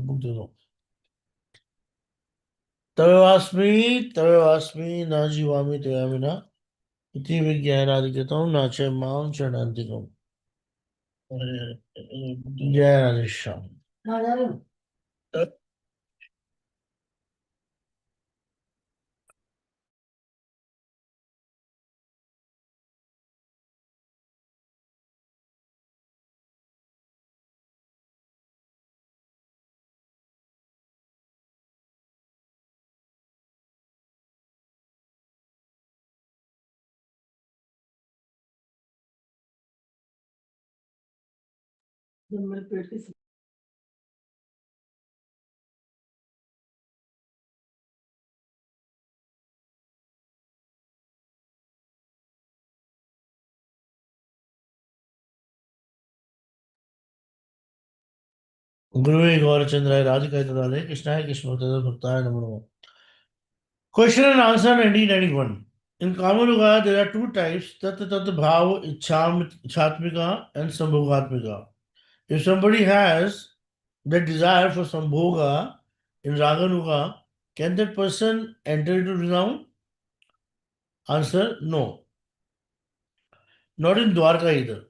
Book दे दो। तवेवास्मि तवेवास्मि न जीवामि तयामि न इति विज्ञानादिकृतं न च मां शरणन्तिकम्। जय राधेश्याम। गुरुवे गौरचंद्राय राधिकाय तदालय कृष्णाय कृष्ण भक्ताय नमो नमः। Question and answer 1991. In Kamaluga, there are two types, Tat Tat Bhav Ichatmika and Sambhogatmika. If somebody has the desire for Sambhoga in Raganuga, can that person enter into renown? Answer no. Not in Dwarka either.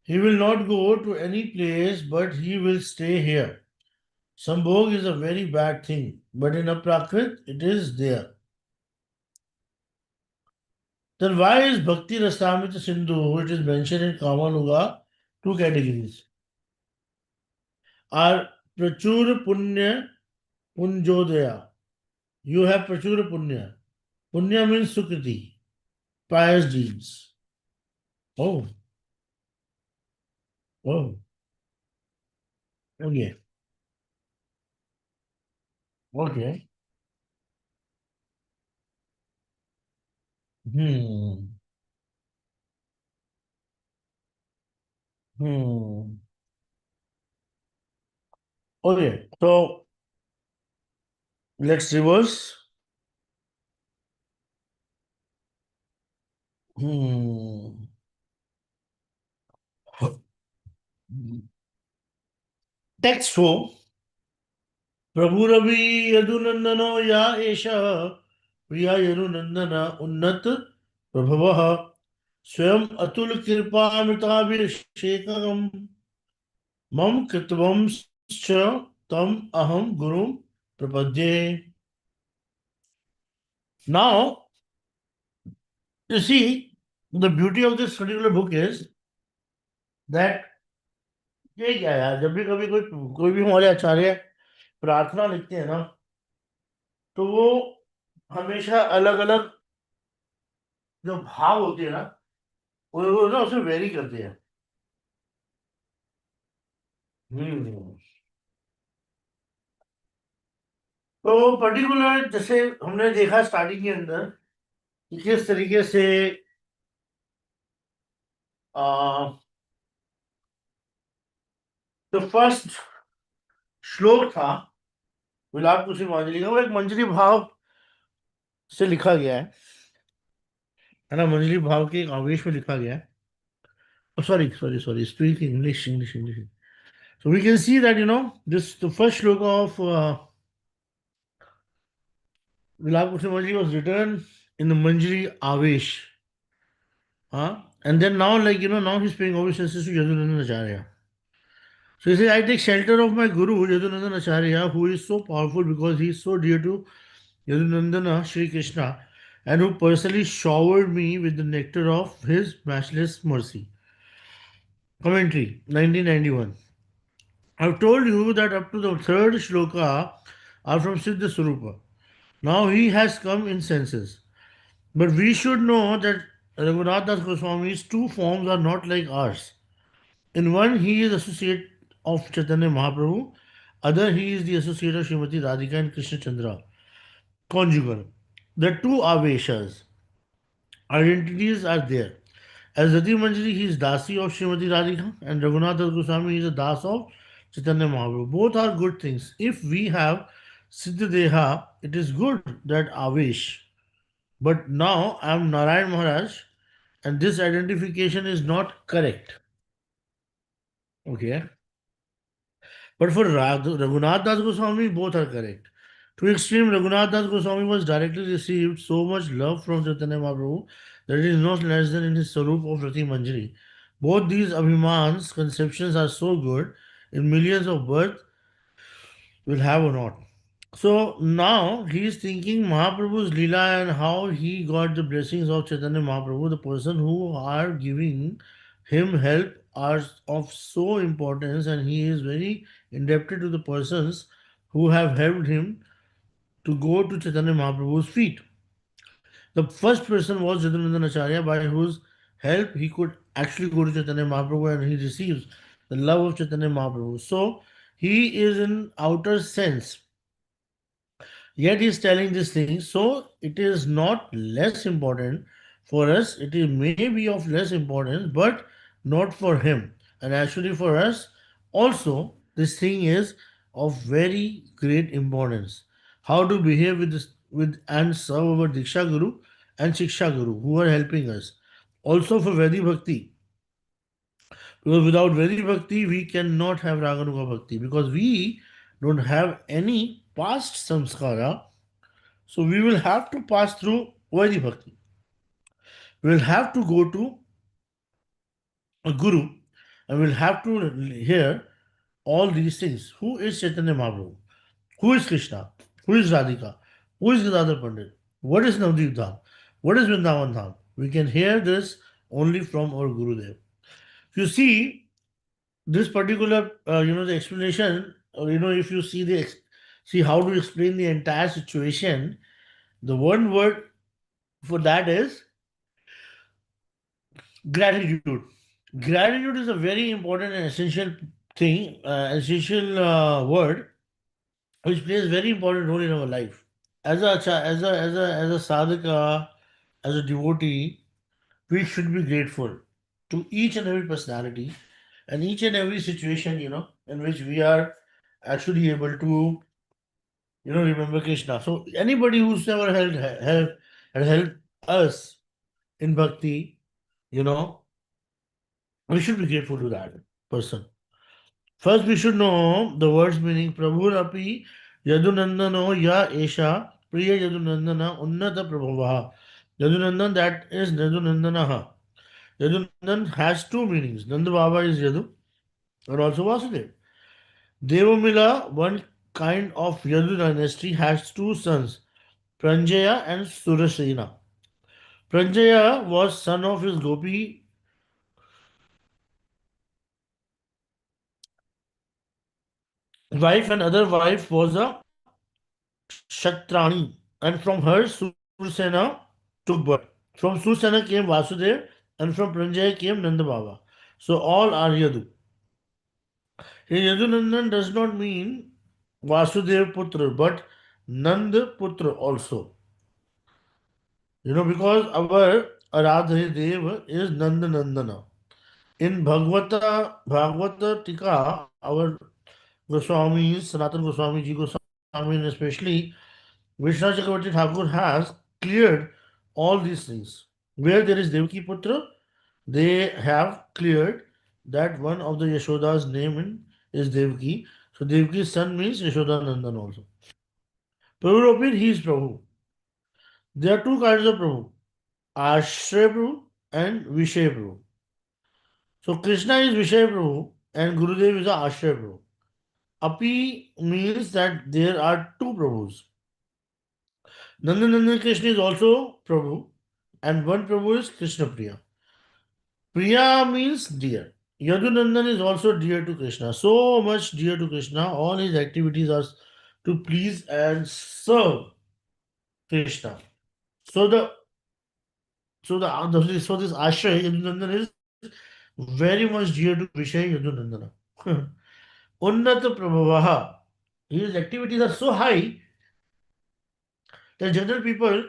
He will not go to any place, but he will stay here. Sambhog is a very bad thing, but in Aprakrit, it is there. Then why is Bhakti Rasamrita Sindhu, which is mentioned in Kamanuga, two categories? Are Prachura Punya Punjodaya. You have Prachura Punya. Punya means Sukriti, pious deeds. Oh, oh, okay, okay. Hmm, hmm. Okay, so let's reverse. Hmm. Text 4. प्रभुरवि यदुनंदनो या एषः प्रिया यदुनंदन उन्नत प्रभवः स्वयं अतुल कृपामृताभिषेकम् मम कृतवंश्च तम अहम गुरुं प्रपद्ये. Now, you see, the beauty of this particular book is that ये क्या है यार, जब भी कभी कोई कोई भी हमारे आचार्य प्रार्थना लिखते हैं ना, तो वो हमेशा अलग अलग जो भाव होते हैं ना, वो ना उसे वेरी करते हैं. हम्म. तो पर्टिकुलर जैसे हमने देखा स्टार्टिंग के अंदर कि किस तरीके से जो फर्स्ट श्लोक था विलाप कुसुमांजलि का, वो एक मंजरी भाव से लिखा गया है ना, मंजरी भाव के एक आवेश में लिखा गया है. Sorry sorry sorry, speak English English English. So we can see that this the first shloka of Vilapa Kusumanjali was written in the manjari avesha. And then now, like, now he's paying obeisances to Yadunandan Acharya. So he says, I take shelter of my Guru, Yadunandan Acharya, who is so powerful because he is so dear to Yadunandana, Sri Krishna, and who personally showered me with the nectar of his matchless mercy. Commentary, 1991. I've told you that up to the third shloka are from Siddha Swarupa. Now he has come in senses. But we should know that Raghunath Das Goswami's two forms are not like ours. In one, he is associate of Chaitanya Mahaprabhu. Other, he is the associate of Srimati Radhika and Krishna Chandra. Conjugal. The two Aveshas, identities are there. As Rati Manjari, he is Dasi of Srimati Radhika, and Raghunath Das Goswami is a Das of Chaitanya Mahaprabhu. Both are good things. If we have Siddhadeha, it is good that Avesh. But now I am Narayan Maharaj, and this identification is not correct. Okay. But for Raghunath Das Goswami, both are correct. To extreme, Raghunath Das Goswami was directly received so much love from Chaitanya Mahaprabhu that it is not less than in his Sarup of Rati Manjari. Both these Abhimans conceptions are so good in millions of birth will have or not. So now he is thinking Mahaprabhu's Leela and how he got the blessings of Chaitanya Mahaprabhu. The person who are giving him help are of so importance, and he is very indebted to the persons who have helped him to go to Chaitanya Mahaprabhu's feet. The first person was Jadunandan Acharya, by whose help he could actually go to Chaitanya Mahaprabhu and he receives the love of Chaitanya Mahaprabhu. So he is in outer sense. Yet he is telling these things, so it is not less important for us. It is maybe of less importance, but not for him. And actually, for us, also, this thing is of very great importance. How to behave with this, with and serve our Diksha Guru and Shiksha Guru who are helping us. Also for Vedi Bhakti, because without Vedi Bhakti, we cannot have Raganuga Bhakti because we don't have any past samskara, so we will have to pass through Vaidhi Bhakti. We will have to go to a Guru and we'll have to hear all these things. Who is Chaitanya Mahaprabhu? Who is Krishna? Who is Radhika? Who is Gadadhar Pandit? What is Navdeep Dham? What is Vrindavan Dham? We can hear this only from our Gurudev. You see, this particular, the explanation, or if you see see how to explain the entire situation, the one word for that is gratitude. Gratitude is a very important and essential thing, essential word, which plays a very important role in our life. As a sadhaka, as a devotee, we should be grateful to each and every personality and each and every situation, in which we are actually able to, remember Krishna. So anybody who's ever helped us in bhakti, you know, we should be grateful to that person. First, we should know the words meaning. Prabhurapi Yadunandano Ya Esha Priya Yadunandana Unnata Prabhavaha. Yadunandan, that is Yadunandanaha. Yadunandan has two meanings. Nanda Baba is Yadu and also Vasudev. Devamila, one kind of Yadu dynasty, has two sons, Pranjaya and Surasena. Pranjaya was son of his Gopi wife, and other wife was a Kshatrani, and from her Sursena took birth. From Sursena came Vasudev, and from Pranjaya came Nanda Baba. So all are Yadu. Here Yadunandan does not mean Vasudev Putra, but Nand Putra also. Because our Aradhya Dev is Nanda Nandana. In Bhagavata Tika, our Goswamis, Sanatan Goswami Ji Goswami, and especially Vishnu Chakravarti Thakur has cleared all these things. Where there is Devaki Putra, they have cleared that one of the Yashoda's is Devaki. So Devaki's son means Yashoda Nandan also. Prabhu Ropin, he is Prabhu. There are two kinds of Prabhu, Ashray Prabhu and Vishay Prabhu. So Krishna is Vishay Prabhu and Gurudev is a Ashray Prabhu. Api means that there are two Prabhus. Nandanandan Krishna is also Prabhu, and one Prabhu is Krishna Priya. Priya means dear. Yadunandan is also dear to Krishna, so much dear to Krishna. All his activities are to please and serve Krishna. So so this Ashray Yadunandan is very much dear to Vishay Yadunandana. Unnata Prabhavaha. His activities are so high that general people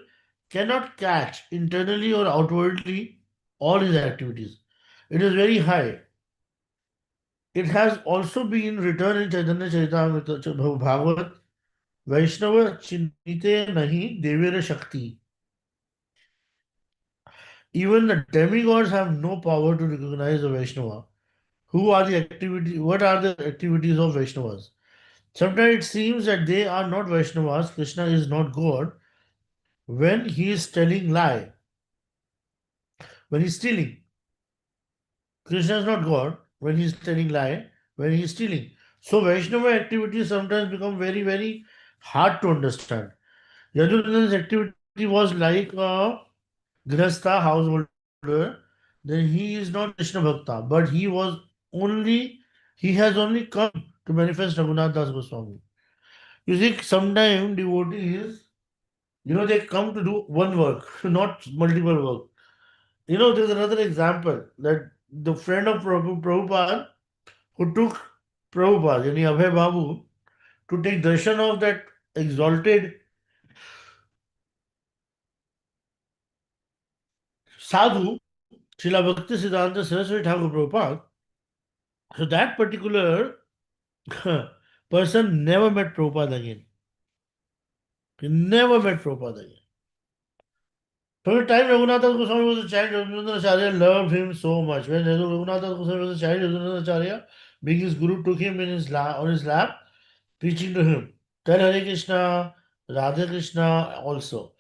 cannot catch internally or outwardly all his activities. It is very high. It has also been written in Chaitanya Charitamrita Bhagavat, Vaishnava Chinite Nahi Devera Shakti. Even the demigods have no power to recognize a Vaishnava who are the activity? What are the activities of Vaishnavas? Sometimes it seems that they are not Vaishnavas. Krishna is not God when he is telling lie, when he's stealing. Krishna is not God when he's telling lie, when he's stealing. So Vaishnava activities sometimes become very, very hard to understand. Yadunandan's activity was like a Grihastha householder, then he is not Krishna Bhakta, but he has only come to manifest Raghunath Das Goswami. You see, sometimes devotees, they come to do one work, not multiple work. There's another example that the friend of Prabhupada who took Prabhupada, yani Abhay Babu, to take darshan of that exalted sadhu, Srila Bhakti Siddhanta Saraswati Thakur Prabhupada. So that particular person never met Prabhupada again. He never met Prabhupada again. From the time Raghunath Goswami was a child, Raghunatha Acharya loved him so much. When Raghunath Goswami was a child, Raghunath Acharya, being his guru, took him on his lap, preaching to him. Tell Hare Krishna, Radha Krishna also.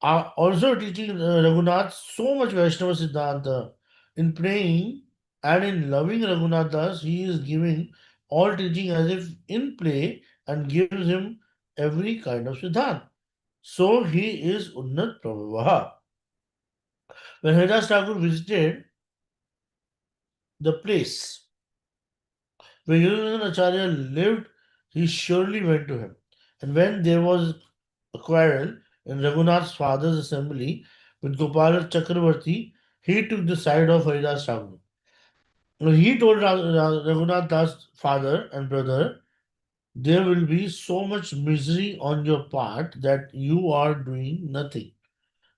Are also teaching Raghunath so much Vaishnava Siddhanta. In praying and in loving Raghunath Das, he is giving all teaching as if in play and gives him every kind of Siddhanta. So he is Unnat Prabhavaha. When Haridas Thakur visited the place where Yudhishthira Acharya lived, he surely went to him. And when there was a quarrel in Raghunath's father's assembly with Gopal Chakravarti, he took the side of Haridas Thakur. He told Raghunath Das' father and brother, there will be so much misery on your part that you are doing nothing.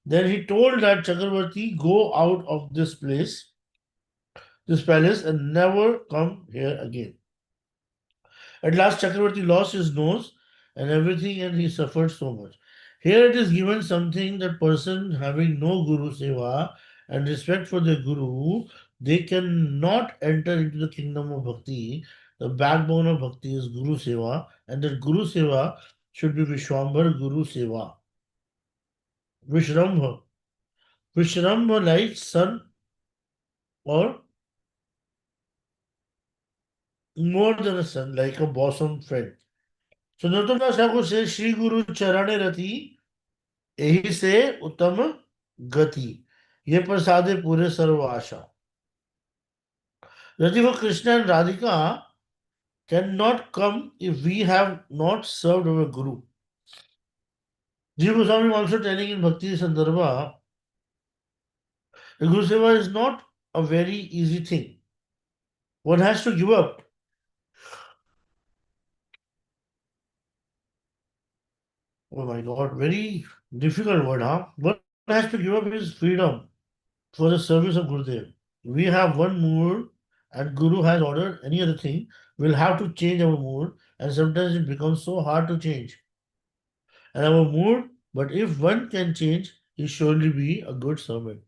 Then he told that Chakravarti, go out of this palace, and never come here again. At last, Chakravarti lost his nose and everything, and he suffered so much. Here it is given something that person having no Guru Seva and respect for their Guru, they cannot enter into the kingdom of Bhakti. The backbone of Bhakti is Guru Seva, and that Guru Seva should be Vishwambar Guru Seva. Vishrambha. Vishrambha like son or more than a son, like a bosom friend. So Narottam Thakur says, Shri Guru Charane Rati यही से उत्तम गति ये प्रसादे पूरे सर्व आशा Radhika Krishna and Radhika cannot come if we have not served our Guru. Jiva Goswami also telling in Bhakti Sandarbha, the Guru Seva is not a very easy thing. One has to give up. Oh my God, very difficult word, huh? One has to give up his freedom for the service of Gurudev. We have one mood and Guru has ordered any other thing, we'll have to change our mood, and sometimes it becomes so hard to change. And our mood, but if one can change, he surely be a good servant.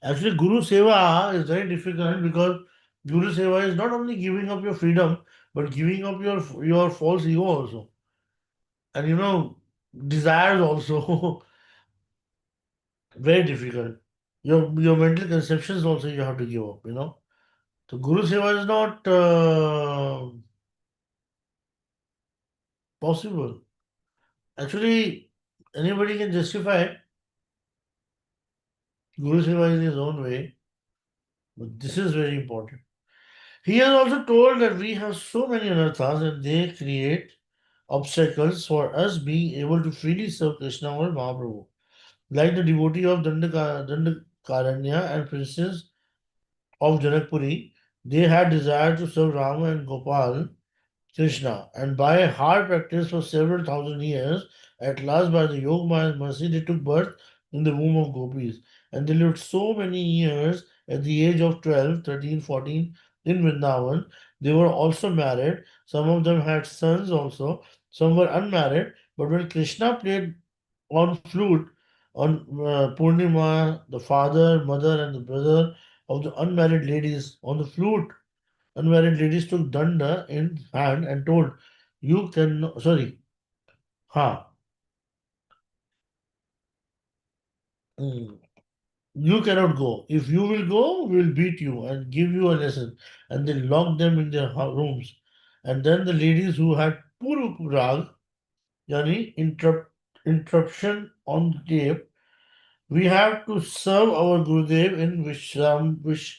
Actually, Guru Seva is very difficult because Guru Seva is not only giving up your freedom, but giving up your false ego also. And desires also. Very difficult. Your mental conceptions also you have to give up. So Guru Seva is not possible. Actually, anybody can justify Guru Seva in his own way, but this is very important. He has also told that we have so many anarthas and they create obstacles for us being able to freely serve Krishna or Mahaprabhu. Like the devotee of Dandakaranya and princess of Janakpuri, they had desire to serve Rama and Gopal Krishna, and by hard practice for several thousand years, at last by the Yogmaya's mercy, they took birth in the womb of gopis. And they lived so many years at the age of 12, 13, 14 in Vrindavan. They were also married. Some of them had sons also. Some were unmarried. But when Krishna played on flute on Purnima, the father, mother, and the brother of the unmarried ladies on the flute, unmarried ladies took danda in hand and told, "You can sorry, ha, mm, you cannot go. If you will go, we will beat you and give you a lesson." And they locked them in their rooms. And then the ladies who had Purv Rag, yani interruption on the tape, we have to serve our Gurudev in Vishramba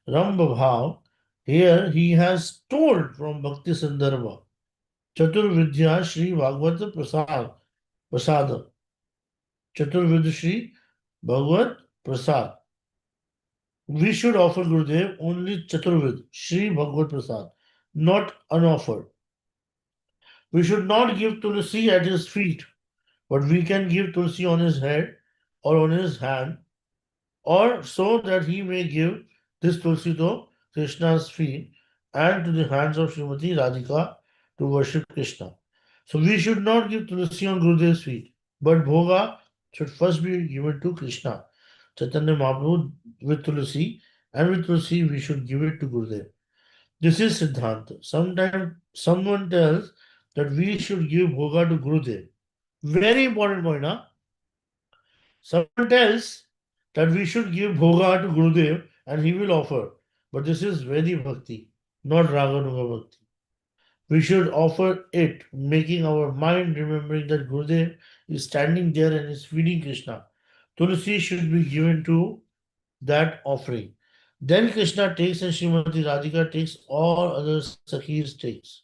Bhav. Here he has told from Bhakti Sandarbha, Chaturvidya Shri Bhagavata Prasad, Chaturvidya Shri Bhagavad Prasad. We should offer Gurudev only Chaturvid, Shri Bhagavad Prasad, not unoffered. We should not give Tulsi at his feet, but we can give Tulsi on his head or on his hand, or so that he may give this Tulsi to Krishna's feet and to the hands of Srimati Radhika to worship Krishna. So we should not give Tulsi on Gurudev's feet, but Bhoga should first be given to Krishna. Chaitanya Mahaprabhu with Tulsi, and with Tulsi we should give it to Gurudev. This is Siddhanta. Sometimes someone tells that we should give Bhoga to Gurudev. Very important point, huh? Someone tells that we should give bhoga to Gurudev and he will offer. But this is Vedi Bhakti, not Raganuga Bhakti. We should offer it, making our mind remembering that Gurudev is standing there and is feeding Krishna. Tulsi should be given to that offering. Then Krishna takes and Srimati Radhika takes, all other Sakhis takes.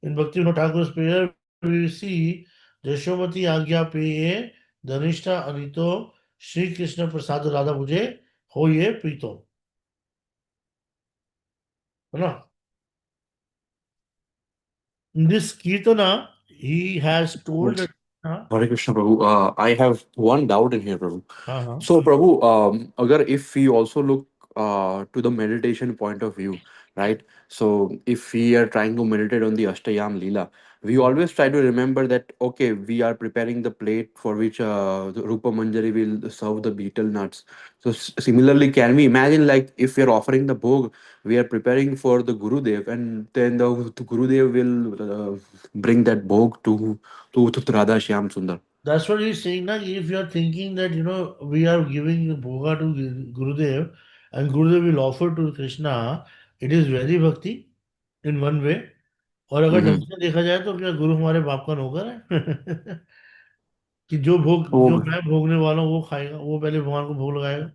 In Bhakti Vinod Thakur's prayer, we see Yashomati Agya Peye Dhanishta Anito Shri Krishna Prasad Radha Mujhe Hoye Prito. है ना? In this Kirtana, he has told that. हाँ Hare Krishna, Prabhu. I have one doubt in here, Prabhu. हाँ हाँ So, Prabhu, agar if we also look to the meditation point of view, right? So, if we are trying to meditate on the Ashtayam Leela, we always try to remember that, okay, we are preparing the plate for which the Rupa Manjari will serve the betel nuts. So, similarly, can we imagine like if we are offering the bhog, we are preparing for the Gurudev, and then the Gurudev will bring that bhog to Radha Shyam Sundar. That's what he's saying. Na, if you are thinking that, we are giving bhoga to Gurudev and Gurudev will offer to Krishna, it is very bhakti in one way. और अगर ढंग Mm-hmm. से देखा जाए तो क्या गुरु हमारे बाप का नौकर है? कि जो वो मैं भोगने वाला हूँ वो खाएगा, वो पहले भगवान को भोग लगाएगा.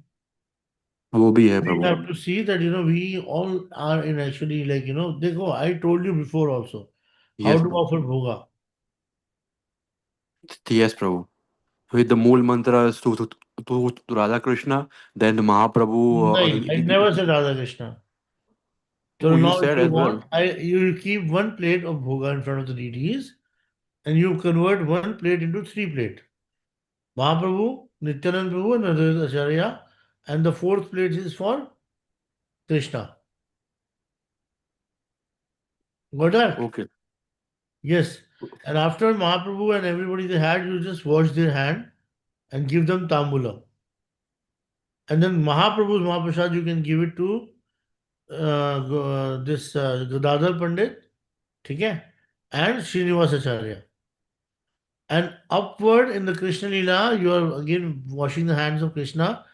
वो भी है We Prabhu. have to see that we all are in actually like देखो, I told you before also how Yes, to Prabhu. offer bhoga. Yes, Prabhu. With the mool mantra is to Radha Krishna, then Mahaprabhu. नहीं, I never said Radha Krishna. So You now if said you as well. want, you keep one plate of bhoga in front of the deities and you convert one plate into three plate. Mahaprabhu, Nityanand Prabhu and Advaita Acharya, and the fourth plate is for Krishna. Got that? Okay. Yes. And after Mahaprabhu and everybody they had, you just wash their hand and give them tambulam. And then Mahaprabhu's Mahaprasad, you can give it to this Gadadhar Pandit, okay, and Srinivas Acharya. And upward in the Krishna Lila, you are again washing the hands of Krishna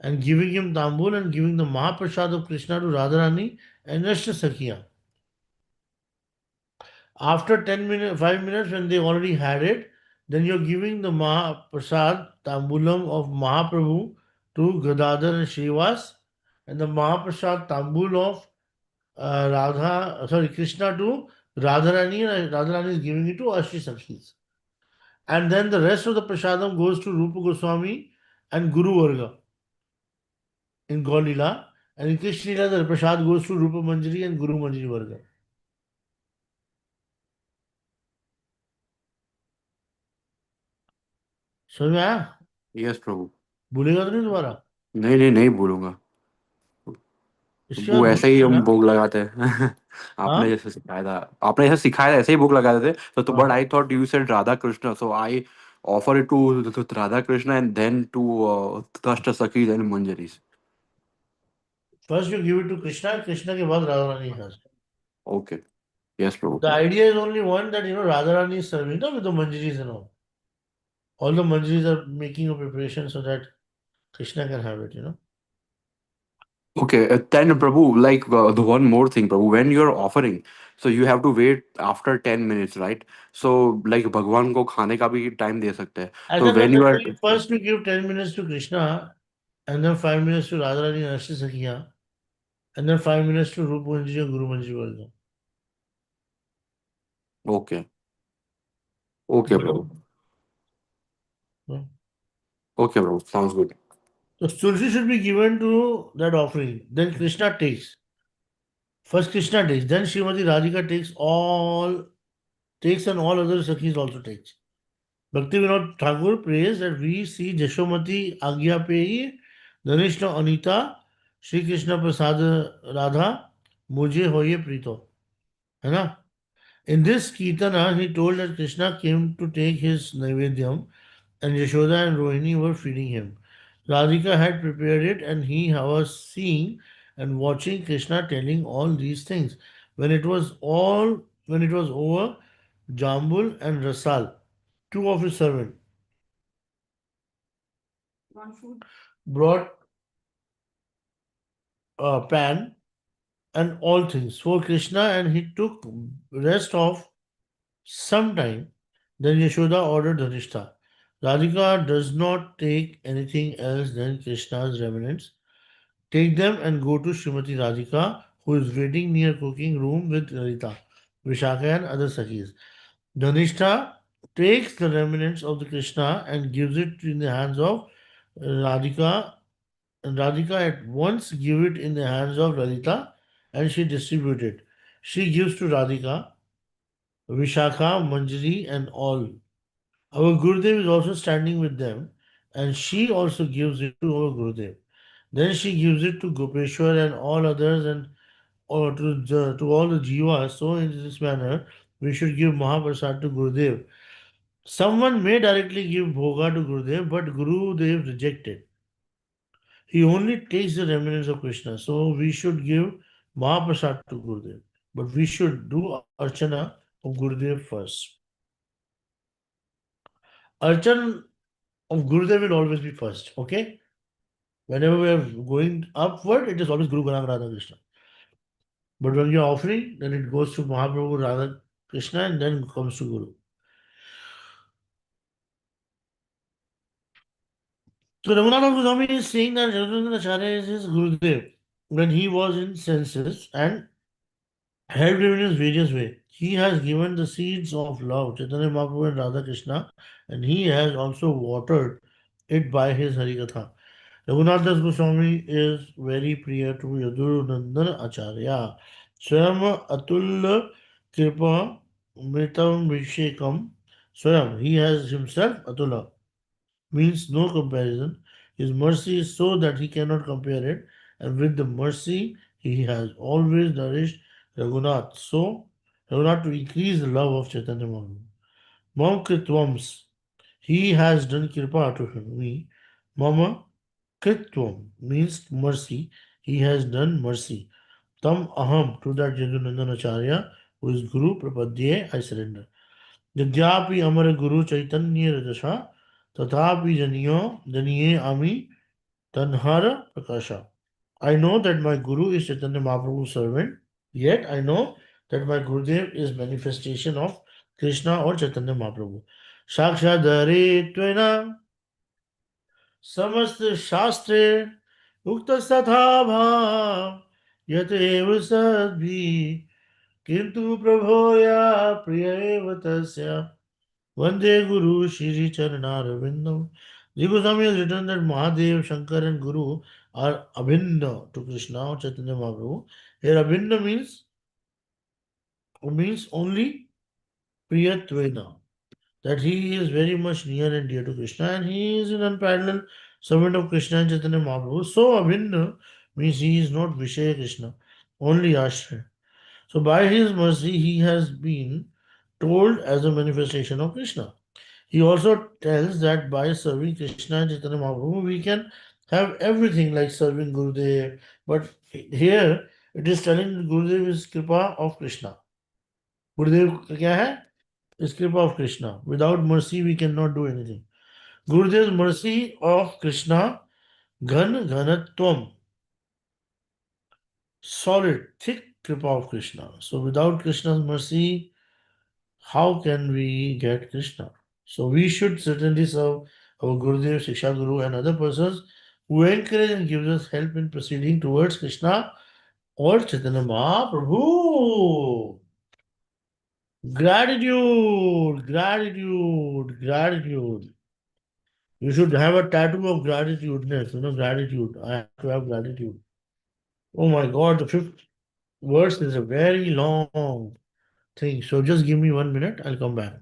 and giving him tambul and giving the Mahaprasad of Krishna to Radharani and Rashtra Sakhiya. After 10 minutes, 5 minutes, when they already had it, then you're giving the Mahaprasad Tambulam of Mahaprabhu to Gadadhar and Srivas, and the Mahaprasad Tambul of Krishna to Radharani, and Radharani is giving it to Ashri Sakhis. And then the rest of the prasadam goes to Rupa Goswami and Guru Varga in Gaulila, and in Krishna Lila, the prasad goes to Rupa Manjari and Guru Manjari Varga. समझ में आया? Yes, प्रभु. भूलेगा तो नहीं दोबारा? नहीं नहीं नहीं बोलूंगा. इसके बाद वो ऐसे ही भूलेगा हम ना? भोग लगाते हैं. आपने हाँ, जैसे सिखाया था, आपने जैसे सिखाया था ऐसे ही भोग लगाते थे. तो बट हाँ. I thought you said Radha Krishna, so I offer it to Radha Krishna and then to Tashta Sakhis and Manjaris. First you give it to Krishna, Krishna के बाद Radha Rani has. Okay. Yes, Prabhu. The idea is only one that Radha Rani is serving with the manjaris and all. All the manjaris are making a preparation so that Krishna can have it. Okay, then Prabhu, like the one more thing, Prabhu, when you're offering, so you have to wait after 10 minutes, right? So like भगवान को खाने का भी time दे सकते हैं. So ऐसा कर when you सकते are हैं कि first we give 10 minutes to Krishna and then 5 minutes to Radha Rani and Ashti Sakhiya and then 5 minutes to Rup Manjari and Guru Manjari Varga. okay, okay, Prabhu, Hmm. okay, Prabhu, sounds good. So Tulsi should be given to that offering. Then Krishna takes. First Krishna takes. Then Srimati Radhika takes and all other Sakhis also takes. Bhakti Vinod Thakur prays that we see Jashomati Agya Peyi, Dhanishna Anita, Shri Krishna Prasad Radha, Mujhe Hoye Prito. है ना? In this Kirtana, he told that Krishna came to take his Naivedyam and Yashoda and Rohini were feeding him. Radhika had prepared it and he was seeing and watching Krishna telling all these things. When it was over, Jambul and Rasal, two of his servants, brought a pan and all things for Krishna and he took rest of some time. Then Yashoda ordered Dhanishta. Radhika does not take anything else than Krishna's remnants. Take them and go to Srimati Radhika, who is waiting near cooking room with Lalita, Vishaka and other Sakhis. Dhanishta takes the remnants of the Krishna and gives it in the hands of Radhika, and Radhika at once give it in the hands of Lalita and she distributes it. She gives to Radhika, Vishaka, Manjari and all. Our Gurudev is also standing with them and she also gives it to our Gurudev. Then she gives it to Gopeshwar and all others and or to all the jivas. So in this manner, we should give Mahaprasad to Gurudev. Someone may directly give Bhoga to Gurudev, but Gurudev rejected. He only takes the remnants of Krishna. So we should give Mahaprasad to Gurudev. But we should do Archana of Gurudev first. Archan of Gurudev will always be first. Okay? Whenever we are going upward, it is always Guru Gauranga Radha Krishna. But when you're offering, then it goes to Mahaprabhu Radha Krishna and then comes to Guru. So Raghunath Goswami is saying that Jagannatha Acharya is his Gurudev when he was in senses and helped him in his various ways. He has given the seeds of love, Chaitanya Mahaprabhu and Radha Krishna, and he has also watered it by his Harikatha. Raghunath Das Goswami is very priya to Yadurunandan Acharya. Swayam Atul Kripa Mritam Vishekam. Swayam, he has himself Atula, means no comparison. His mercy is so that he cannot compare it, and with the mercy he has always nourished Raghunath. So, Raghunath to increase the love of Chaitanya Mahaprabhu. Mam Kritvams, he has done kripa to him, me. Mama Kritvam means mercy. He has done mercy. Tam aham to that Jadunandan Acharya, who is Guru Prapadye, I surrender. यद्यापि अमर गुरु चैतन्य रजसा तथापि जनियो जनिये ami tanhara prakasha. I know that my Guru is Chaitanya Mahaprabhu's servant, yet I know that my Gurudev is manifestation of Krishna or Chaitanya Mahaprabhu. Shakshadare Tvena समस्त शास्त्रे उक्त तथा भाव यतएव सद्भि किंतु प्रभोया प्रिय एव तस्य वंदे गुरु Shri चरणारविंदम. Goswami has written that Mahadev, Shankar and Guru are abhinna to Krishna or Chaitanya Mahaprabhu. Here abhinna means only priyatvena, that he is very much near and dear to Krishna and he is an unparalleled servant of Krishna and Chaitanya Mahaprabhu. So Abhinna means he is not Vishaya Krishna, only Ashraya. So by his mercy he has been told as a manifestation of Krishna. He also tells that by serving Krishna and Chaitanya Mahaprabhu we can have everything like serving Gurudev. But here it is telling Gurudev is Kripa of Krishna. Gurudev का क्या है? Is Kripa of Krishna. Without mercy we cannot do anything. Gurudev's mercy of Krishna, Ghan Ghanatvam, solid, thick Kripa of Krishna. So without Krishna's mercy, how can we get Krishna? So we should certainly serve our Gurudev, Shiksha Guru, and other persons who encourage and gives us help in proceeding towards Krishna or Chaitanya Mahaprabhu. Gratitude, gratitude, gratitude. You should have a tattoo of gratitudeness, gratitude. I have to have gratitude. Oh my God, the fifth verse is a very long thing. So just give me 1 minute, I'll come back.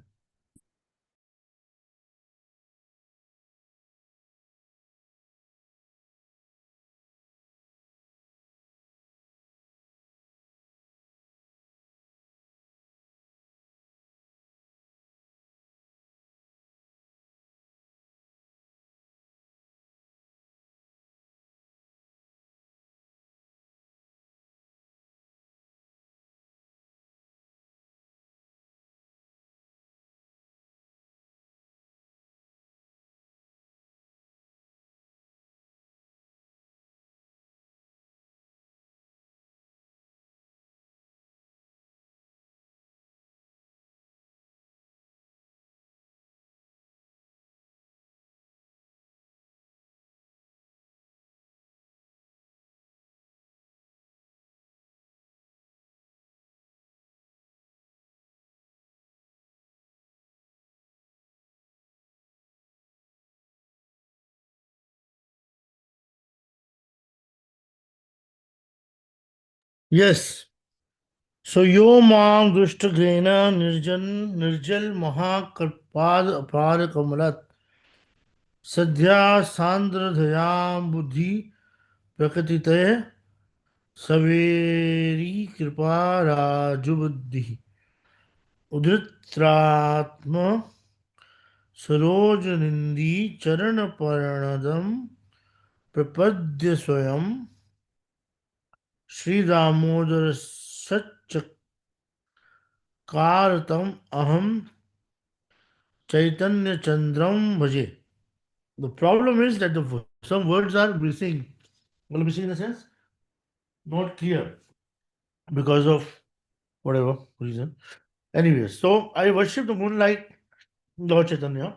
Yes. So yo mang dushta grena nirjal महाकल्पाद अपार कमलत सद्या सांद्र धयाम बुद्धि प्रकृतिते सवेरी कृपा राजुबुद्धि उद्धृत्रात्म सरोज निंदी चरण पर्णदम प्रपद्य स्वयं श्री दामोदर सच्चकारतम अहम चैतन्य चंद्रम भजे. The problem is that some words are missing. Well, missing in the sense not clear because of whatever reason. Anyway, so I worship the moonlight Lord Chaitanya,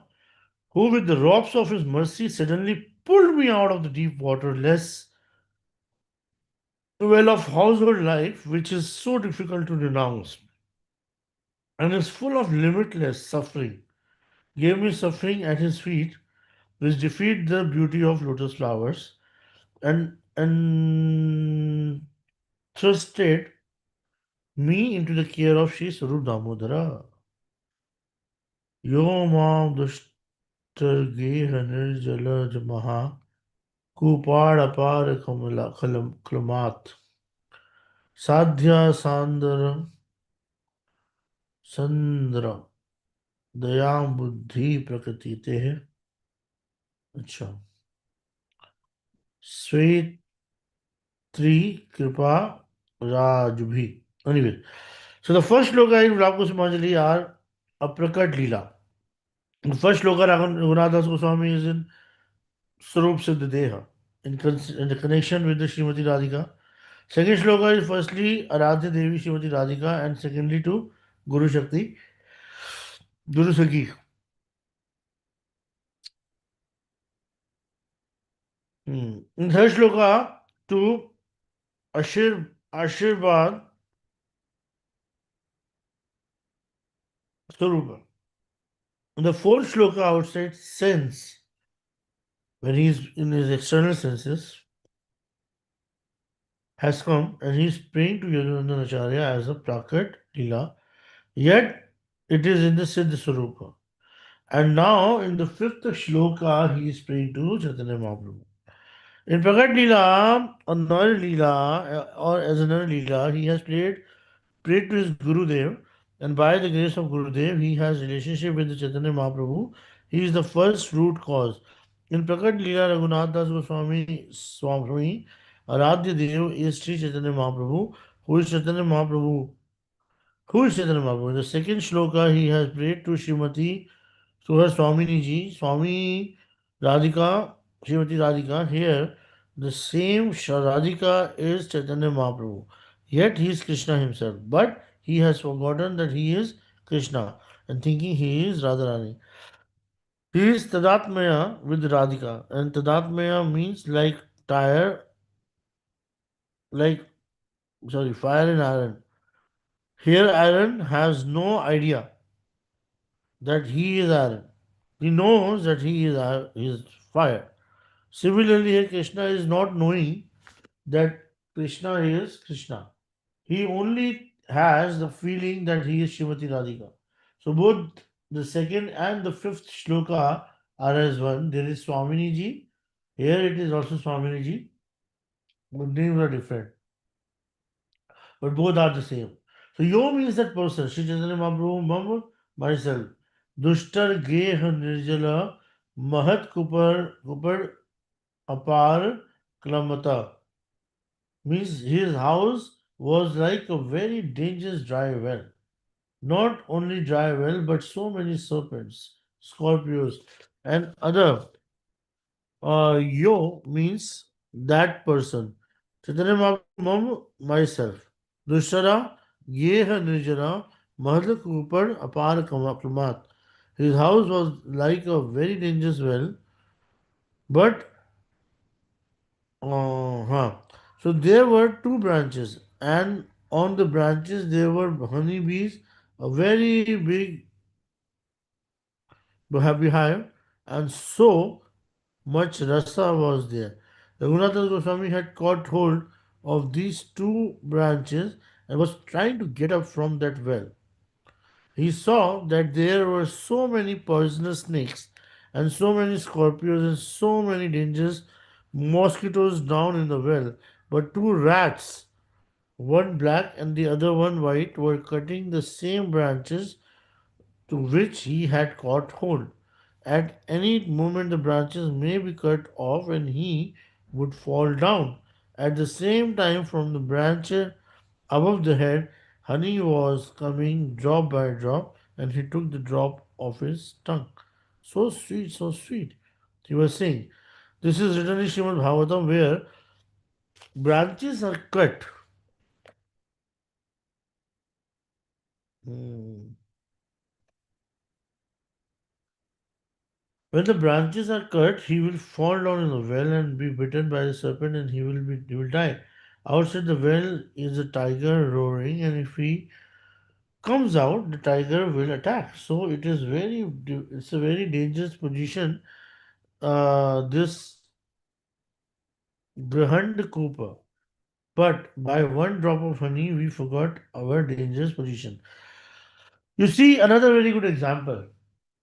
who with the ropes of his mercy suddenly pulled me out of the deep waterless well of household life, which is so difficult to renounce and is full of limitless suffering. Gave me suffering at his feet, which defeat the beauty of lotus flowers, and thrusted me into the care of Sri Sarup Damodara. Yo mam dushtar geha nirjala jamaha kupad apar klamat sadhya sandara sandra दयाम बुद्धि प्रकृति ते है. अच्छा. Svetri Kripa Rajbhi. Anyway, so the first shloka in Vilap Kusumanjali are Aprakat Leela. The first shloka Raghunath Goswami is in Swarup Siddha Deha in the connection with the Srimati Radhika. Second shloka is firstly Aradhya Devi Srimati Radhika and secondly to Guru Shakti, Guru Sakhi. In third shloka to Ashirvad Swarupa. In the fourth shloka outside sense, when he is in his external senses, has come and he is praying to Yadunandan Acharya as a Prakat Lila, yet it is in the Siddha Swarupa. And now in the fifth shloka, he is praying to Chaitanya Mahaprabhu. In Prakat Lila, another Lila, or as another Lila, he has prayed to his Gurudev, and by the grace of Gurudev, he has relationship with the Chaitanya Mahaprabhu. He is the first root cause. In Prakat Leela, Raghunath Das Goswami Swami Aradhya Dev is Sri Chaitanya Mahaprabhu, who is Chaitanya Mahaprabhu. Who is Chaitanya Mahaprabhu? In the second shloka, he has prayed to Srimati, to her Swamini ji, Swami Radhika, Srimati Radhika. Here, the same Radhika is Chaitanya Mahaprabhu. Yet he is Krishna himself. But he has forgotten that he is Krishna and thinking he is Radharani. He is Tadatmaya with Radhika, and Tadatmaya means like tire, like sorry, fire and iron. Here, iron has no idea that he is iron. He knows that he is fire. Similarly, here Krishna is not knowing that Krishna is Krishna. He only has the feeling that he is Srimati Radhika. So both the second and the fifth shloka are as one. There is Swamini ji. Here it is also Swamini ji, but names are different. But both are the same. So Yo means that person. Sri Chaitanya Mahaprabhu, Mam, myself. Dushtar Geh Nirjala Mahat Kupar Apar Klamata means his house was like a very dangerous dry well. Not only dry well, but so many serpents, scorpions, and other. Yo means that person. Chaitanya Mahaprabhu, myself. Dushara, Yeha Nirjana, Mahadlak Upar, Apar Kamat. His house was like a very dangerous well, but huh. So there were two branches, and on the branches there were honeybees, a very big beehive, and so much rasa was there. Raghunath Goswami had caught hold of these two branches and was trying to get up from that well. He saw that there were so many poisonous snakes and so many scorpions and so many dangerous mosquitoes down in the well, but two rats, one black and the other one white, were cutting the same branches to which he had caught hold. At any moment, the branches may be cut off and he would fall down. At the same time, from the branch above the head, honey was coming drop by drop, and he took the drop off his tongue. So sweet, so sweet. He was saying, this is written in Srimad Bhagavatam where branches are cut. Hmm. When the branches are cut, he will fall down in the well and be bitten by the serpent, and he will die. Outside the well is a tiger roaring, and if he comes out, the tiger will attack. So it's a very dangerous position. This Brahand Cooper. But by one drop of honey, we forgot our dangerous position. You see another very good example.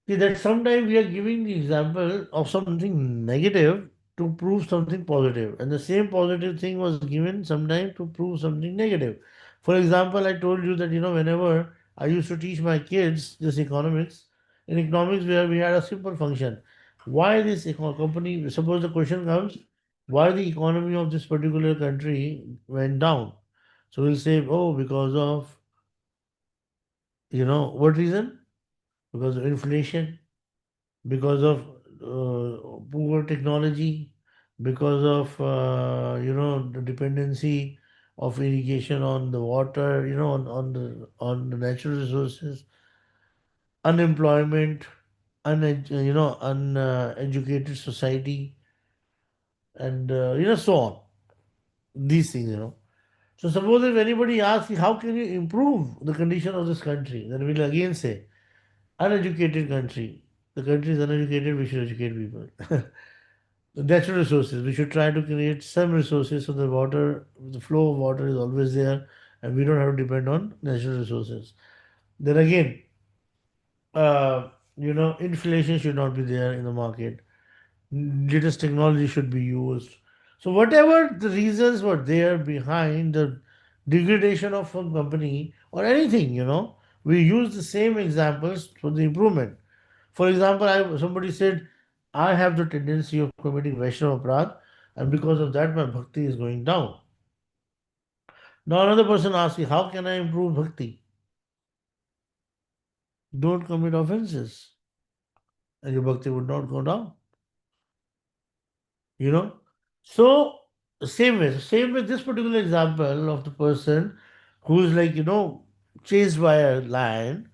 See that sometimes we are giving the example of something negative to prove something positive, and the same positive thing was given sometime to prove something negative. For example, I told you that whenever I used to teach my kids this economics, in economics where we had a simple function, why this company? Suppose the question comes, why the economy of this particular country went down? So we'll say, oh, because of what reason? Because of inflation, because of poor technology, because of the dependency of irrigation on the water, on the natural resources, unemployment, uneducated society, and so on. These things. So suppose if anybody asks you, how can you improve the condition of this country, then we'll again say, uneducated country. The country is uneducated. We should educate people. The natural resources. We should try to create some resources so the flow of water is always there, and we don't have to depend on natural resources. Then again, inflation should not be there in the market. Latest technology should be used. So whatever the reasons were there behind the degradation of a company or anything, we use the same examples for the improvement. For example, somebody said, I have the tendency of committing Vaishnava Aparadh, and because of that, my bhakti is going down. Now, another person asks you, how can I improve bhakti? Don't commit offenses, and your bhakti would not go down. You know? So, same with this particular example of the person who's like, chased by a lion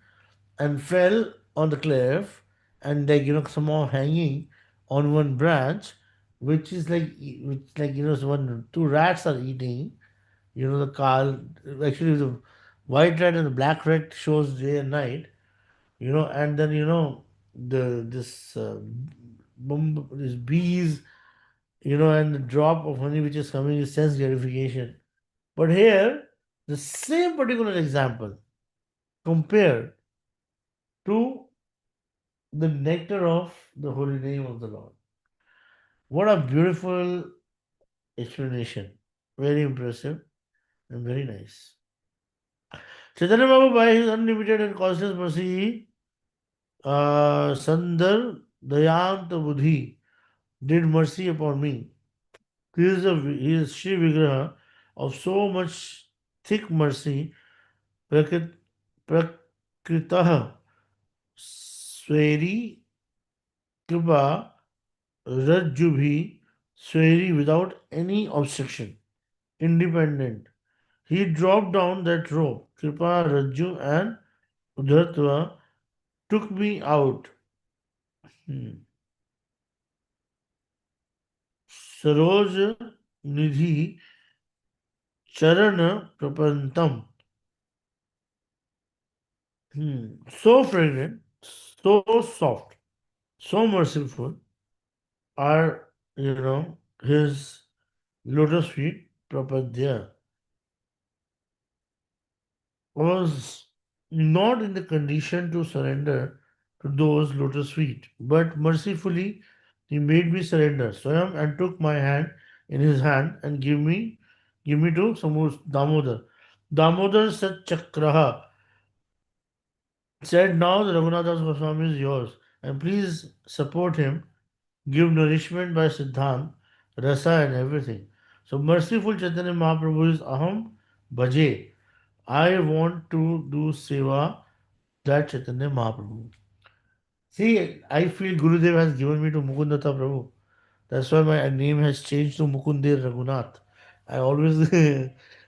and fell on the cliff and like somehow hanging on one branch, which so one two rats are eating. The car, actually the white rat and the black rat shows day and night. And then the this these bees, and the drop of honey which is coming is sense gratification. But here, the same particular example compared to the nectar of the holy name of the Lord. What a beautiful explanation. Very impressive and very nice. Chaitanya Babu, by his unlimited and causeless mercy, Sandar Dayant Buddhi, did mercy upon me. He is Shri Vigraha of so much thick mercy, Prakrit, Prakritah Sweri Kripa Rajjubhi Sweri without any obstruction, independent. He dropped down that rope. Kripa, Rajju, and Udhatva took me out. Hmm. Saroj Nidhi Charana Prapantam. So fragrant, so soft, so merciful are, his lotus feet, Prapadya. Was not in the condition to surrender to those lotus feet, but mercifully he made me surrender Swayam and took my hand in his hand and give me to Damodar. Damodar Sat Chakraha said, now the Raghunath Das Goswami is yours, and please support him, give nourishment by Siddhant, Rasa and everything. So merciful Chaitanya Mahaprabhu is Aham Bhaje. I want to do seva that Chaitanya Mahaprabhu. See, I feel Gurudev has given me to Mukundata Prabhu. That's why my name has changed to Mukundir Raghunath. I always,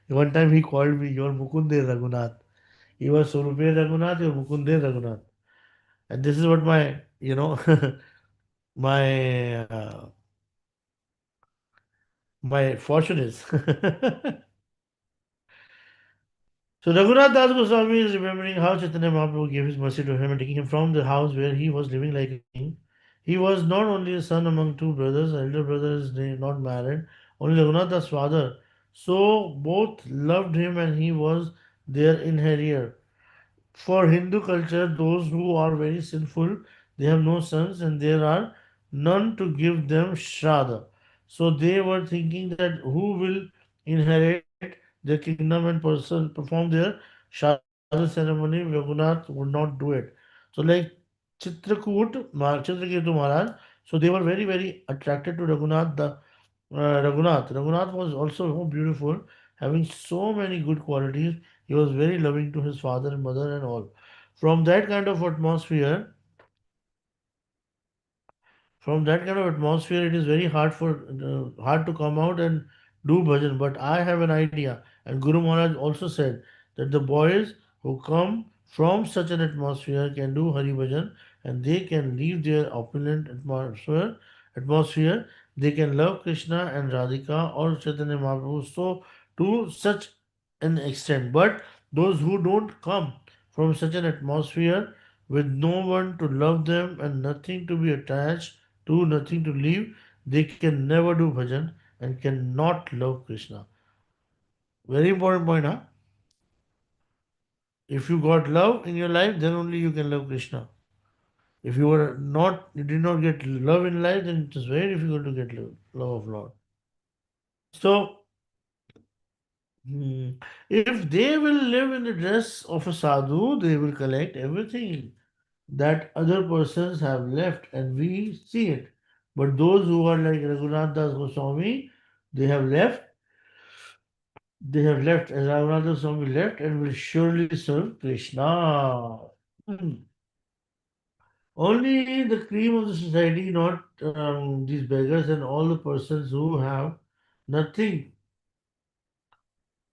one time he called me, you're Mukundir Raghunath. He was Surupe Raghunath, you're Mukundir Raghunath. And this is what my my fortune is. So Raghunath Das Goswami is remembering how Chaitanya Mahaprabhu gave his mercy to him and taking him from the house where he was living like a king. He was not only a son among two brothers, elder brother is not married, only Raghunath Das father. So both loved him and he was their inheritor. For Hindu culture, those who are very sinful, they have no sons and there are none to give them Shraddha. So they were thinking that who will inherit their kingdom and perform their Shraddha ceremony. Raghunath would not do it. So like Chitraketu Maharaj, so they were very, very attracted to Raghunath. Raghunath was also so beautiful, having so many good qualities. He was very loving to his father and mother and all. From that kind of atmosphere, it is very hard to come out and do bhajan. But I have an idea, and Guru Maharaj also said that the boys who come from such an atmosphere can do Hari bhajan, and they can leave their opulent atmosphere. They can love Krishna and Radhika or Chaitanya Mahaprabhu so to such an extent. But those who don't come from such an atmosphere with no one to love them and nothing to be attached to, nothing to leave, they can never do bhajan and cannot love Krishna. Very important point, huh? If you got love in your life, then only you can love Krishna. If you did not get love in life, then it is very difficult to get love of Lord. So, if they will live in the dress of a sadhu, they will collect everything that other persons have left, and we see it. But those who are like Raghunath Das Goswami, they have left. They have left, as Raghunath Das Goswami left, and will surely serve Krishna. Hmm. Only the cream of the society, not these beggars and all the persons who have nothing.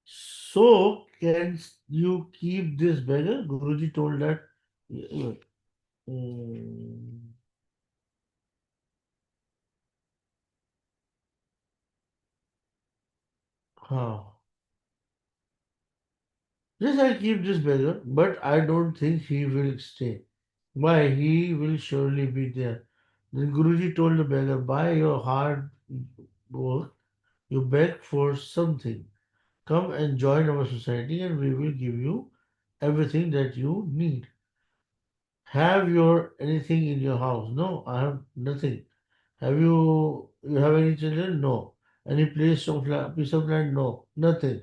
So, can you keep this beggar? Guruji told that. Mm, huh. Yes, I keep this beggar, but I don't think he will stay. Why? He will surely be there. Then Guruji told the beggar, by your hard work, you beg for something. Come and join our society and we will give you everything that you need. Have your anything in your house? No, I have nothing. You have any children? No. Any piece of land? No. Nothing.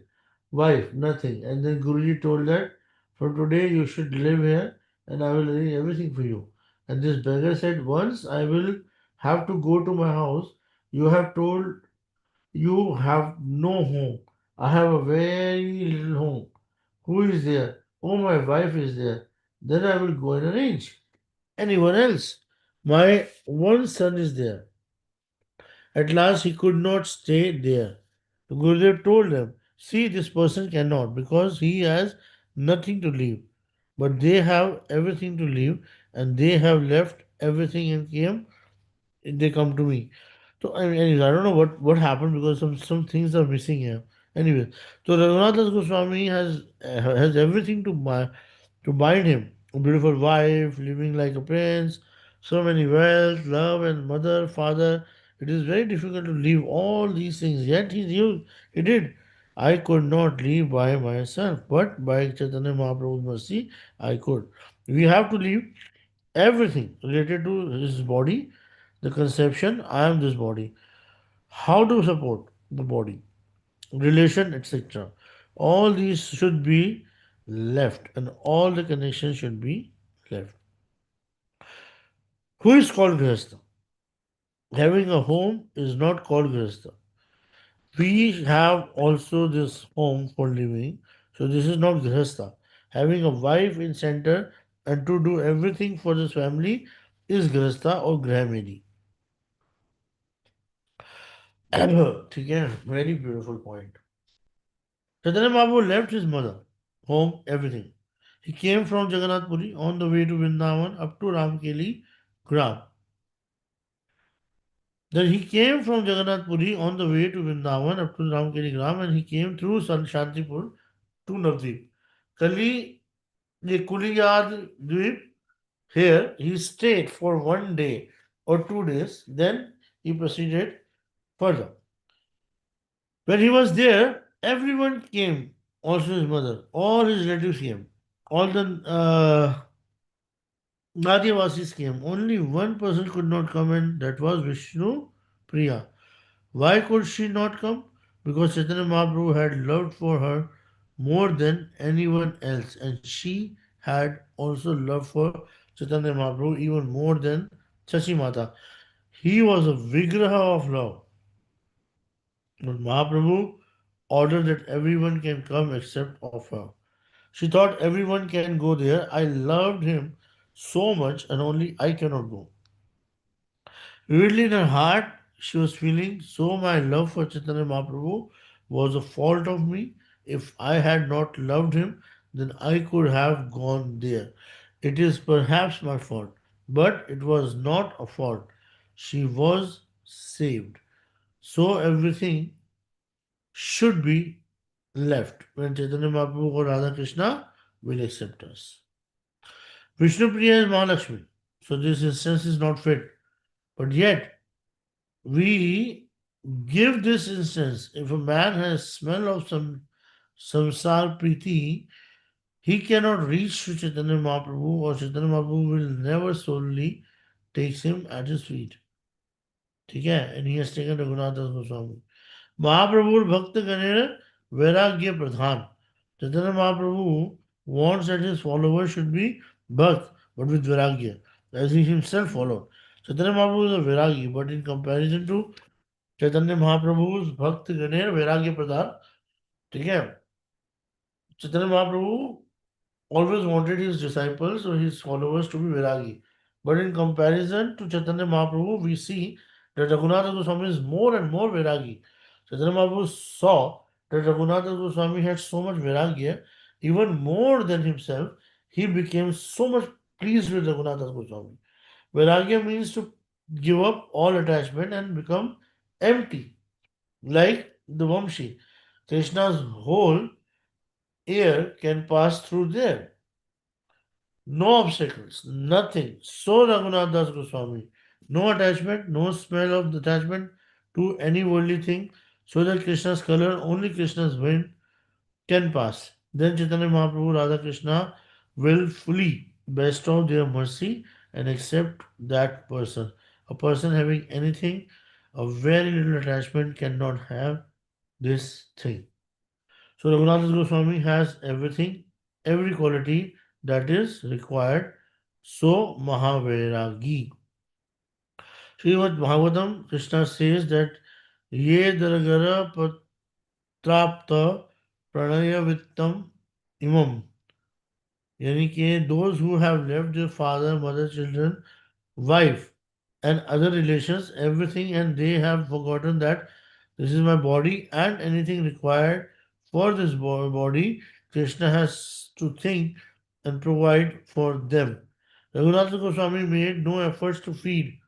Wife? Nothing. And then Guruji told that from today you should live here and I will arrange everything for you. And this beggar said, once I will have to go to my house, you have told you have no home. I have a very little home. Who is there? Oh, my wife is there. Then I will go and arrange. Anyone else? My one son is there. At last he could not stay there. The Gurudev told him, see, this person cannot because he has nothing to leave. But they have everything to leave and they have left everything and came they come to me. So anyways, I don't know what happened because some things are missing here. Anyways, so Raghunath Das Goswami has everything to bind him. A beautiful wife, living like a prince, so many wealth, love, and mother, father. It is very difficult to leave all these things. Yet he did. I could not leave by myself, but by Chaitanya Mahaprabhu's mercy, I could. We have to leave everything related to his body, the conception, I am this body, how to support the body, relation, etc. All these should be left and all the connections should be left. Who is called Grihastha? Having a home is not called Grihastha. We have also this home for living, so this is not Grihastha. Having a wife in center and to do everything for this family is Grihastha or Grahamedi. ठीक है, very beautiful point. Chaitanya Mahaprabhu left his mother, home, everything. He came from Jagannath Puri on the way to Vrindavan up to Ramkeli Gram. Then he came from Jagannath Puri on the way to Vrindavan up to Ramkeli Gram and he came through Shantipur to Navdeep. Kali, the Kuliyad Dweep, here he stayed for 1 day or 2 days, then he proceeded further. When he was there, everyone came, also his mother, all his relatives came, all the Nadivasis came. Only one person could not come, and that was Vishnu Priya. Why could she not come? Because Chaitanya Mahaprabhu had loved for her more than anyone else, and she had also loved for Chaitanya Mahaprabhu even more than Chachi Mata. He was a vigraha of love. But Mahaprabhu ordered that everyone can come except of her. She thought everyone can go there. I loved him so much and only I cannot go. Vividly in her heart, she was feeling, so my love for Chaitanya Mahaprabhu was a fault of me. If I had not loved him, then I could have gone there. It is perhaps my fault, but it was not a fault. She was saved. So everything should be left when Chaitanya Mahaprabhu or Radha Krishna will accept us. Vishnu Priya is Mahalakshmi, so this instance is not fit. But yet, we give this instance if a man has smell of some samsar priti, he cannot reach to Chaitanya Mahaprabhu or Chaitanya Mahaprabhu will never solely takes him at his feet. ठीक है? And he has taken Raghunath Das Goswami. Mahaprabhu Bhakt Ganer Vairagya Pradhan. Chaitanya Mahaprabhu wants that his followers should be Bhakt, but with Vairagya, as he himself followed. Chaitanya Mahaprabhu is a Viragi, but in comparison to Chaitanya Mahaprabhu's Bhakt Ganer Vairagya Pradhan, ठीक है, Chaitanya Mahaprabhu always wanted his disciples or his followers to be Viragi. But in comparison to Chaitanya Mahaprabhu, we see that Raghunatha Goswami is more and more Viragi. Chaitanya Mahaprabhu saw that Raghunatha Goswami had so much Viragya, even more than himself. He became so much pleased with Raghunatha Goswami. Vairagya means to give up all attachment and become empty, like the Vamshi. Krishna's whole air can pass through there. No obstacles, nothing. So Raghunath Das Goswami. No attachment, no smell of attachment to any worldly thing, so that Krishna's color, only Krishna's wind can pass. Then Chaitanya Mahaprabhu, Radha Krishna will fully bestow their mercy and accept that person. A person having anything, a very little attachment cannot have this thing. So Raghunath Goswami has everything, every quality that is required. So Mahavairagi. Srimad Bhagavatam, Krishna says that Ye Daragara Patrapta Pranaya Vittam Imam. यानी कि those who have left their father, mother, children, wife, and other relations, everything, and they have forgotten that this is my body and anything required for this body, Krishna has to think and provide for them. Raghunath Goswami made no efforts to feed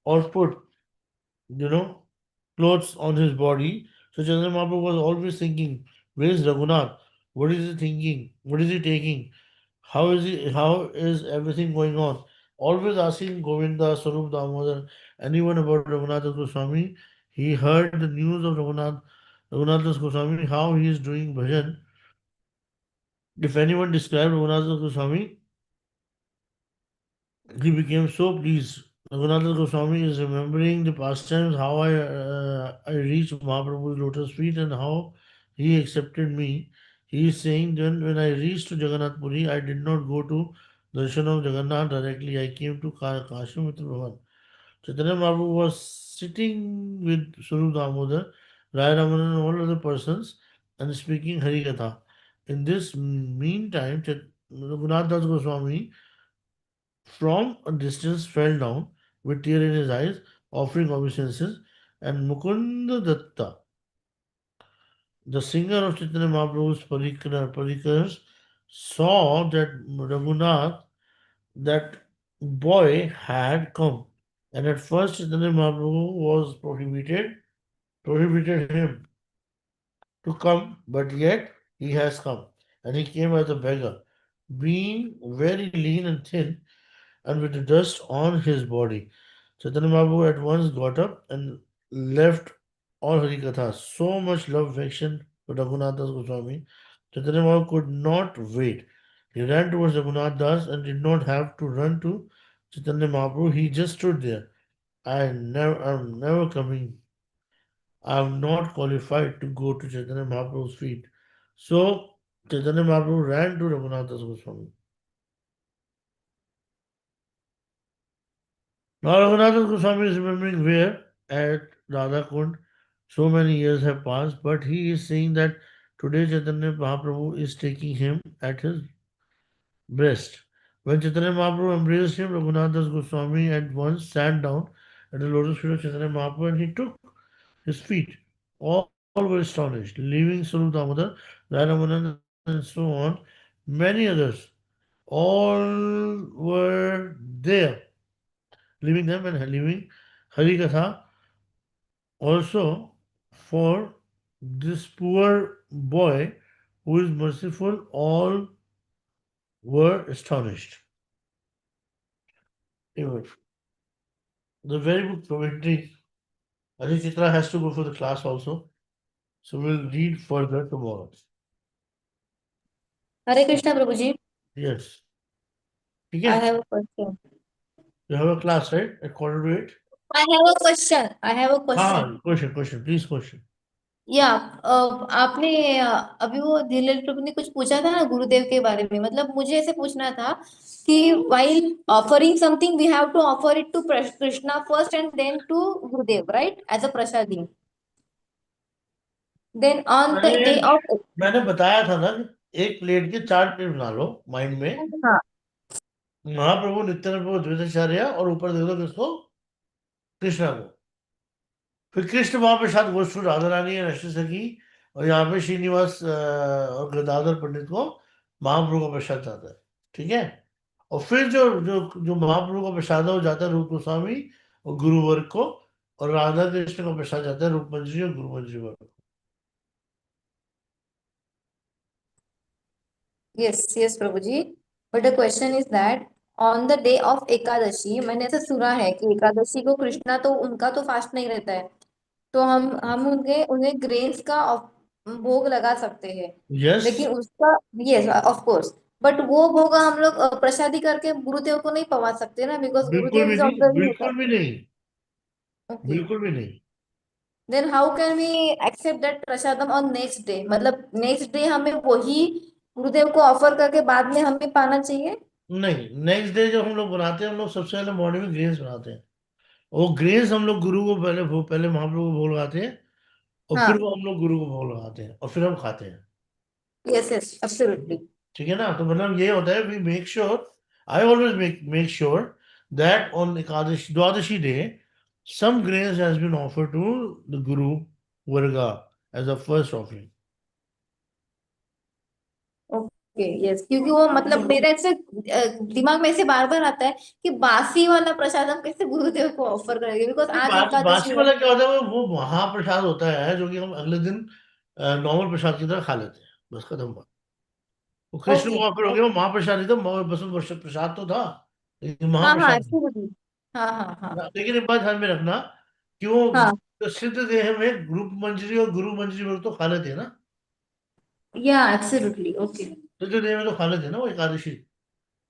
or put, you know, clothes on his body. So Chandra Mahaprabhu was always thinking, where is Raghunath? What is he thinking? What is he taking? How is everything going on? Always asking Govinda, Sarup Damodar, anyone about Raghunath Goswami. He heard the news of Raghunath Goswami, how he is doing bhajan. If anyone described Raghunath Goswami, he became so pleased. Raghunath Goswami is remembering the past times, how I reached Mahaprabhu's lotus feet and how he accepted me. He is saying, then when I reached to Jagannath Puri, I did not go to darshan of Jagannath directly. I came to Kashi Mitra Bhavan. Chaitanya Mahaprabhu was sitting with Swarup Damodar, Rai Ramanan and all other persons and speaking Harikatha. In this meantime, Raghunath Das Goswami from a distance fell down with tear in his eyes, offering obeisances, and Mukunda Datta, the singer of Chaitanya Mahaprabhu's Parikaras, saw that Raghunath, that boy, had come. And at first Chaitanya Mahaprabhu was prohibited him to come, but yet he has come. And he came as a beggar, being very lean and thin, and with the dust on his body. Chaitanya Mahaprabhu at once got up and left all Harikatha. So much love, affection for Raghunath Das Goswami. Chaitanya Mahaprabhu could not wait. He ran towards Raghunath Das and did not have to run to Chaitanya Mahaprabhu. He just stood there. I'm never coming. I'm not qualified to go to Chaitanya Mahaprabhu's feet. So Chaitanya Mahaprabhu ran to Raghunath Das Goswami. Now Raghunath Goswami is remembering where at Radha Kund so many years have passed, but he is saying that today Chaitanya Mahaprabhu is taking him at his breast. When Chaitanya Mahaprabhu embraced him, Raghunath Das Goswami at once sat down at the lotus feet of Chaitanya Mahaprabhu and he took his feet. All were astonished, leaving Swarup Damodar, Ramanan, and so on, many others. All were there, leaving them and leaving Harikatha also for this poor boy who is merciful. All were astonished. Anyway, the very good commentary. I think Chitra has to go for the class also. So we'll read further tomorrow. Hare Krishna, Prabhuji. Yes. I Okay. have a question. You have a class, right? At quarter to eight? I have a question. I have a question. Question. Please question. या आपने अभी वो दिलीप प्रभु ने कुछ पूछा था ना गुरुदेव के बारे में, मतलब मुझे ऐसे पूछना था कि while offering something we have to offer it to Krishna first and then to Gurudev, right, as a prasadi. Then on the मैंने day of, मैंने बताया था ना कि एक प्लेट के 4 प्लेट बना लो माइंड में। हाँ, महाप्रभु, नित्यानंद प्रभु, द्वैताचार्य, और ऊपर दे दो किसको? कृष्णा को। फिर कृष्ण वहां पे शायद गोस्वामी राधा रानी या नशे सखी, और यहाँ पे श्रीनिवास और गदाधर पंडित को महाप्रभु का प्रसाद जाता है। ठीक है। और फिर जो जो जो महाप्रभु का प्रसाद है वो जाता है रूप गोस्वामी और गुरुवर्ग को, और राधा कृष्ण का प्रसाद जाता है रूप मंजरी और गुरु मंजरी वर्ग को। yes yes Prabhu ji, but the question is that on the day of Ekadashi, मैंने ऐसा सुना है कि एकादशी को कृष्णा तो उनका तो फास्ट नहीं रहता है, तो हम उन्हें उन्हें ग्रेन्स का भोग लगा सकते हैं, यस। लेकिन उसका, यस ऑफ कोर्स, बट वो भोग हम लोग प्रसादी करके गुरुदेव को नहीं पवा सकते ना, बिकॉज बिल्कुल गुरुदेव भी इज नहीं, ऑब्जर्विंग बिल्कुल भी एकादशी. नहीं, ओके. बिल्कुल भी नहीं। Then how can we accept that prasadam on next day, मतलब नेक्स्ट डे हमें वही गुरुदेव को ऑफर करके बाद में हमें पाना चाहिए. नहीं, नेक्स्ट डे जो हम लोग बनाते हैं, हम लोग सबसे पहले मॉर्निंग में ग्रेन्स बनाते हैं। वो ग्रेन्स हम लोग गुरु को पहले महाप्रभु को भोग लगाते हैं, और फिर हाँ. वो हम लोग गुरु को भोग लगाते हैं, और फिर हम खाते हैं। Yes yes absolutely. ठीक है ना? तो मतलब ये होता है, we make sure, I always make sure that on Ekadashi Dwadashi day some grains has been offered to the guru varga as a first offering. Okay yes, क्योंकि वो मतलब मेरा ऐसे दिमाग में ऐसे बार बार आता है कि बासी वाला प्रसाद हम कैसे गुरुदेव को ऑफर करेंगे, बिकॉज नहीं, आज बासी एकादशी है. वाला क्या होता है, वो महाप्रसाद होता है जो कि हम अगले दिन नॉर्मल प्रसाद की तरह खा लेते हैं, बस खत्म बात। वो कृष्ण ओके. को ऑफर हो गया, वो महाप्रसाद नहीं था, बस वो प्रसाद तो था, लेकिन हाँ हाँ महाप्रसाद नहीं। एब्सोल्युटली. हाँ हाँ हाँ. लेकिन एक बात ध्यान में रखना कि वो हाँ. जो सिद्ध देह में ग्रुप मंजरी और गुरु मंजरी वर्ग तो खा लेते हैं ना। या एब्सोल्युटली. ओके. सिद्ध देह में तो खा लेते हैं ना वो एकादशी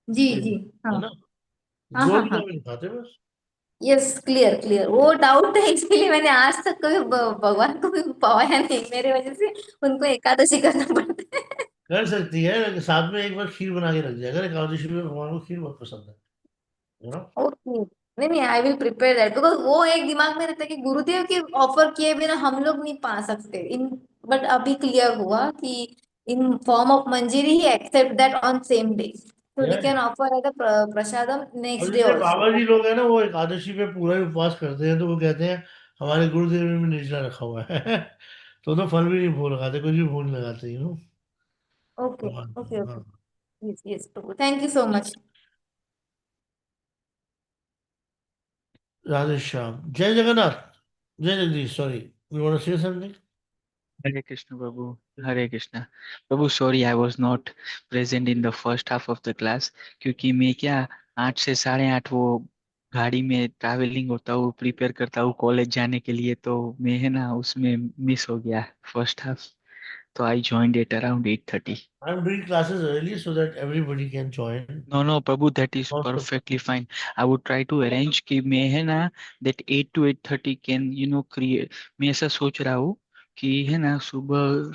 जी के जी. दिन, हाँ है ना? हाँ हाँ गोविंदा हाँ. में नहीं खाते बस। यस क्लियर क्लियर, वो डाउट है इसलिए मैंने आज तक कभी भगवान को भी पवाया नहीं, मेरे वजह से उनको एकादशी करना पड़ता है. कर सकती है, लेकिन साथ में एक बार खीर बना के रख दिया, अगर एकादशी में भगवान को खीर बहुत पसंद है, यू नो। ओके. नहीं नहीं, I will prepare that, because वो एक दिमाग में रहता है कि गुरुदेव के ऑफर किए बिना हम लोग नहीं पा सकते इन, बट अभी क्लियर हुआ कि in form of manjiri he accept that on same day, so we can offer as a prasadam और नेक्स्ट डे जैसे बाबा ऑल्सो. जी लोग हैं ना, वो एकादशी पे पूरा ही उपवास करते हैं, तो वो कहते हैं हमारे गुरुदेव ने भी निर्जला रखा हुआ है। तो फल भी नहीं भूल लगाते, कुछ भी भूल नहीं लगाते, you know. Okay okay okay. हाँ। Yes yes, thank you so much. Radhe Shyam, जय जगन्नाथ, जय Jagdish, sorry, you want to say something? Hare Krishna, Prabhu. Hare Krishna. Prabhu, sorry, I was not present in the first half of the class क्योंकि मैं क्या 8 से 8:30 वो गाड़ी में ट्रैवलिंग होता हूँ, प्रिपेयर करता हूँ कॉलेज जाने के लिए, तो मैं है ना उसमें मिस हो गया फर्स्ट हाफ, तो I joined at around 8:30. I am doing classes early so that everybody can join. No no Prabhu, that is perfectly fine. I would try to arrange कि मैं है ना दैट 8 to 8:30 कैन क्रिएट. मैं ऐसा सोच रहा हूँ कि है ना सुबह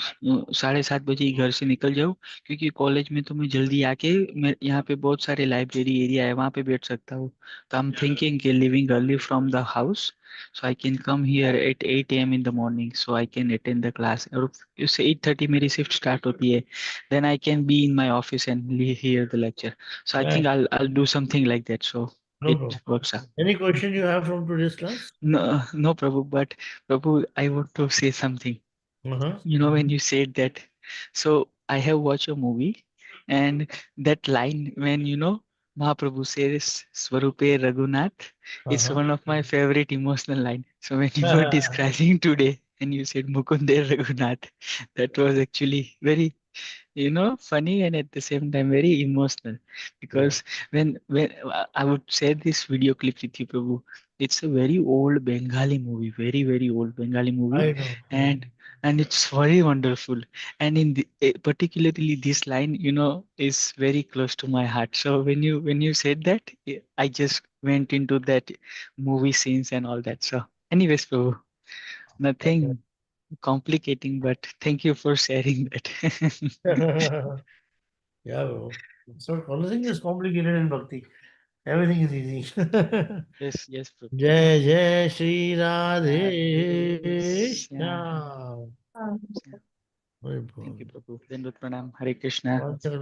7:30 बजे ही घर से निकल जाऊँ, क्योंकि कॉलेज में तो मैं जल्दी आके मैं यहाँ पे बहुत सारे लाइब्रेरी एरिया है वहाँ पे बैठ सकता हूँ. तो आई एम थिंकिंग कि living early from the house, so I can come here at 8 a.m. in the morning, so I can attend the class. और उससे 8:30 मेरी शिफ्ट स्टार्ट होती है, then I can be in my office and hear the lecture. So I think I'll do something like that. So no it problem. works out. Any question you have from today's class? No, no, Prabhu, but Prabhu, I want to say something. हाँ When you said that, so I have watched a movie, and that line when Mahaprabhu says Swarupe Raghunath is हाँ one of my favorite emotional line. So when you were हाँ। describing today and you said Mukunde Raghunath, that was actually very funny and at the same time very emotional, because when I would share this video clip with you, Prabhu, it's a very old Bengali movie, very very old Bengali movie, I know. and it's very wonderful. And particularly this line, is very close to my heart. So when you said that, I just went into that movie scenes and all that. So anyways, Prabhu, nothing. complicating, but thank you for sharing that. Yeah, bro. It's not, nothing is complicated in bhakti. Everything is easy. Yes, yes, Prabhu. Jai Jai Shri Radhe Radhe Shyam. Shyam. हाँ। Very Thank you, important. Prabhu. Then Pranam. Hare Krishna. One second.